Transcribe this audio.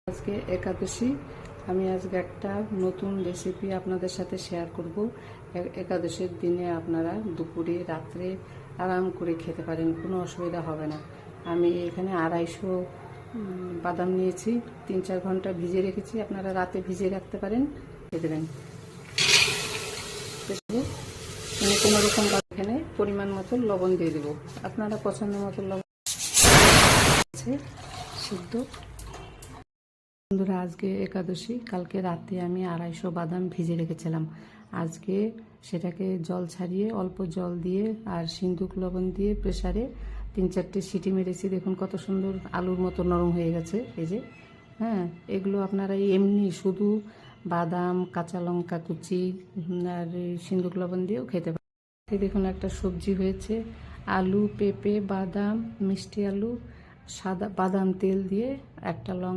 আজকে একাদশী। আমি আজকে একটা নতুন রেসিপি আপনাদের সাথে শেয়ার করব। একাদশীর দিনে আপনারা দুপুরে রাত্রে আরাম করে খেতে পারেন, কোনো অসুবিধা হবে না। আমি এখানে 250 বাদাম নিয়েছি, 3-4 ঘন্টা ভিজিয়ে রেখেছি। আপনারা রাতে ভিজিয়ে রাখতে পারেন, খেয়ে দেবেন। মানে কোনো রকম এখানে পরিমাণ মতো লবণ দিয়ে দেবো, আপনারা পছন্দ মতো লবণ আছে সিদ্ধ। বন্ধুরা, আজকে একাদশী। কালকে রাতে আমি 250 বাদাম ভিজে রেখেছিলাম। আজকে সেটাকে জল ছাড়িয়ে অল্প জল দিয়ে আর সিন্দুক লবণ দিয়ে প্রেসারে 3-4টে সিটি মেরেছি। দেখুন কত সুন্দর আলুর মতো নরম হয়ে গেছে। এই যে এগুলো আপনারা এমনি শুধু বাদাম, কাঁচা লঙ্কা কুচি আর সিন্দুক লবণ দিয়েও খেতে পারেন। দেখুন একটা সবজি হয়েছে, আলু, পেঁপে, বাদাম, মিষ্টি আলু, সাদা বাদাম তেল দিয়ে একটা লঙ্কা